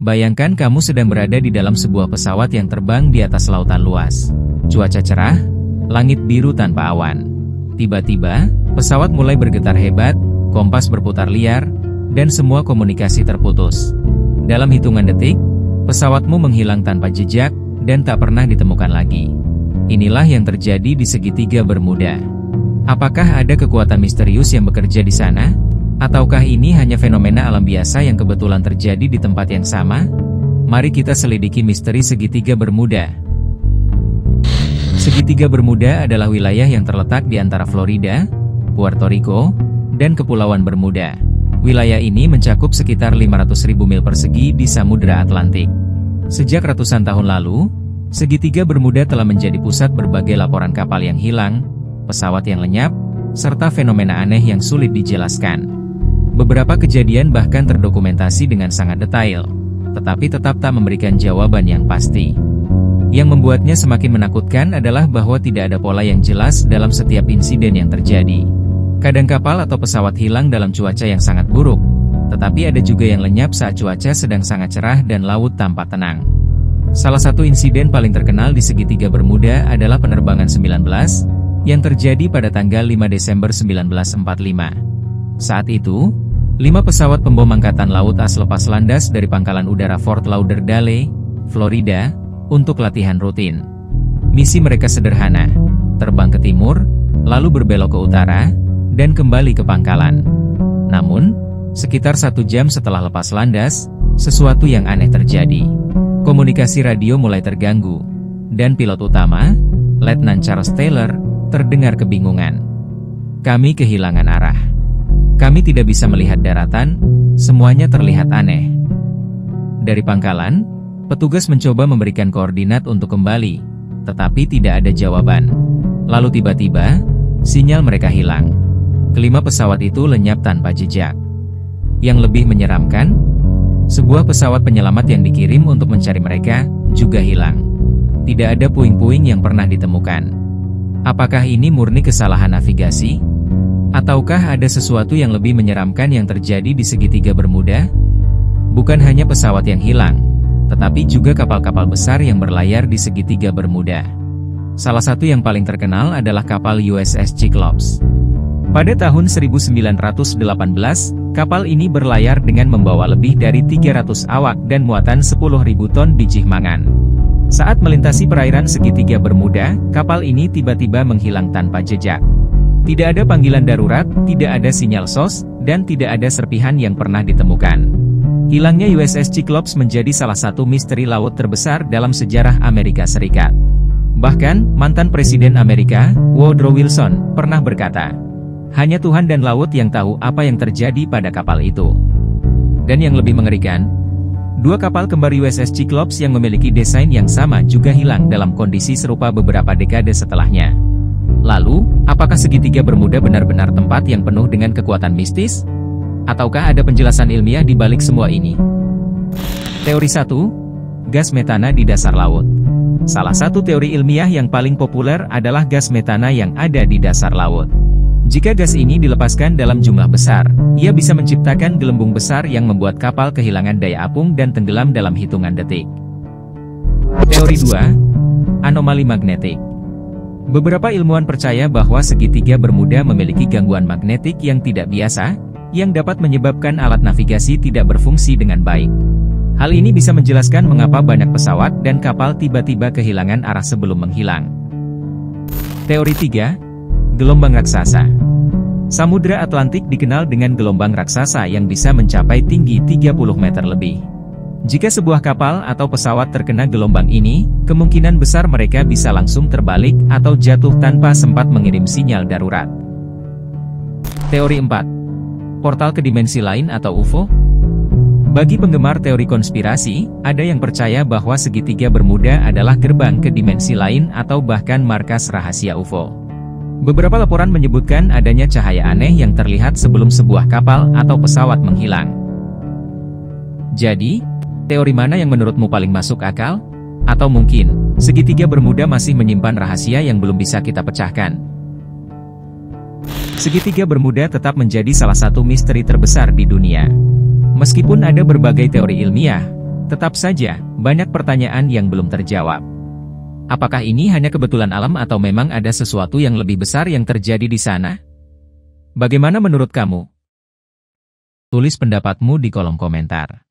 Bayangkan kamu sedang berada di dalam sebuah pesawat yang terbang di atas lautan luas. Cuaca cerah, langit biru tanpa awan. Tiba-tiba, pesawat mulai bergetar hebat, kompas berputar liar, dan semua komunikasi terputus. Dalam hitungan detik, pesawatmu menghilang tanpa jejak, dan tak pernah ditemukan lagi. Inilah yang terjadi di segitiga Bermuda. Apakah ada kekuatan misterius yang bekerja di sana? Ataukah ini hanya fenomena alam biasa yang kebetulan terjadi di tempat yang sama? Mari kita selidiki misteri segitiga Bermuda. Segitiga Bermuda adalah wilayah yang terletak di antara Florida, Puerto Rico, dan Kepulauan Bermuda. Wilayah ini mencakup sekitar 500.000 mil persegi di Samudra Atlantik. Sejak ratusan tahun lalu, segitiga Bermuda telah menjadi pusat berbagai laporan kapal yang hilang, pesawat yang lenyap, serta fenomena aneh yang sulit dijelaskan. Beberapa kejadian bahkan terdokumentasi dengan sangat detail, tetapi tetap tak memberikan jawaban yang pasti. Yang membuatnya semakin menakutkan adalah bahwa tidak ada pola yang jelas dalam setiap insiden yang terjadi. Kadang kapal atau pesawat hilang dalam cuaca yang sangat buruk, tetapi ada juga yang lenyap saat cuaca sedang sangat cerah dan laut tampak tenang. Salah satu insiden paling terkenal di segitiga Bermuda adalah penerbangan 19, yang terjadi pada tanggal 5 Desember 1945. Saat itu, 5 pesawat pembom Angkatan Laut AS lepas landas dari pangkalan udara Fort Lauderdale, Florida, untuk latihan rutin. Misi mereka sederhana, terbang ke timur, lalu berbelok ke utara, dan kembali ke pangkalan. Namun, sekitar 1 jam setelah lepas landas, sesuatu yang aneh terjadi. Komunikasi radio mulai terganggu, dan pilot utama, Letnan Charles Taylor, terdengar kebingungan. Kami kehilangan arah. Kami tidak bisa melihat daratan, semuanya terlihat aneh. Dari pangkalan, petugas mencoba memberikan koordinat untuk kembali, tetapi tidak ada jawaban. Lalu tiba-tiba, sinyal mereka hilang. Kelima pesawat itu lenyap tanpa jejak. Yang lebih menyeramkan, sebuah pesawat penyelamat yang dikirim untuk mencari mereka, juga hilang. Tidak ada puing-puing yang pernah ditemukan. Apakah ini murni kesalahan navigasi? Ataukah ada sesuatu yang lebih menyeramkan yang terjadi di segitiga Bermuda? Bukan hanya pesawat yang hilang, tetapi juga kapal-kapal besar yang berlayar di segitiga Bermuda. Salah satu yang paling terkenal adalah kapal USS Cyclops. Pada tahun 1918, kapal ini berlayar dengan membawa lebih dari 300 awak dan muatan 10.000 ton biji mangan. Saat melintasi perairan segitiga Bermuda, kapal ini tiba-tiba menghilang tanpa jejak. Tidak ada panggilan darurat, tidak ada sinyal SOS, dan tidak ada serpihan yang pernah ditemukan. Hilangnya USS Cyclops menjadi salah satu misteri laut terbesar dalam sejarah Amerika Serikat. Bahkan, mantan Presiden Amerika, Woodrow Wilson, pernah berkata, "Hanya Tuhan dan laut yang tahu apa yang terjadi pada kapal itu." Dan yang lebih mengerikan, 2 kapal kembar USS Cyclops yang memiliki desain yang sama juga hilang dalam kondisi serupa beberapa dekade setelahnya. Lalu, apakah segitiga Bermuda benar-benar tempat yang penuh dengan kekuatan mistis? Ataukah ada penjelasan ilmiah di balik semua ini? Teori 1. Gas metana di dasar laut. Salah satu teori ilmiah yang paling populer adalah gas metana yang ada di dasar laut. Jika gas ini dilepaskan dalam jumlah besar, ia bisa menciptakan gelembung besar yang membuat kapal kehilangan daya apung dan tenggelam dalam hitungan detik. Teori 2. Anomali magnetik. Beberapa ilmuwan percaya bahwa segitiga Bermuda memiliki gangguan magnetik yang tidak biasa, yang dapat menyebabkan alat navigasi tidak berfungsi dengan baik. Hal ini bisa menjelaskan mengapa banyak pesawat dan kapal tiba-tiba kehilangan arah sebelum menghilang. Teori 3. Gelombang raksasa. Samudra Atlantik dikenal dengan gelombang raksasa yang bisa mencapai tinggi 30 meter lebih. Jika sebuah kapal atau pesawat terkena gelombang ini, kemungkinan besar mereka bisa langsung terbalik atau jatuh tanpa sempat mengirim sinyal darurat. Teori 4. Portal ke dimensi lain atau UFO? Bagi penggemar teori konspirasi, ada yang percaya bahwa segitiga Bermuda adalah gerbang ke dimensi lain atau bahkan markas rahasia UFO. Beberapa laporan menyebutkan adanya cahaya aneh yang terlihat sebelum sebuah kapal atau pesawat menghilang. Jadi, teori mana yang menurutmu paling masuk akal? Atau mungkin, segitiga Bermuda masih menyimpan rahasia yang belum bisa kita pecahkan? Segitiga Bermuda tetap menjadi salah satu misteri terbesar di dunia. Meskipun ada berbagai teori ilmiah, Tetap saja, banyak pertanyaan yang belum terjawab. Apakah ini hanya kebetulan alam atau memang ada sesuatu yang lebih besar yang terjadi di sana? Bagaimana menurut kamu? Tulis pendapatmu di kolom komentar.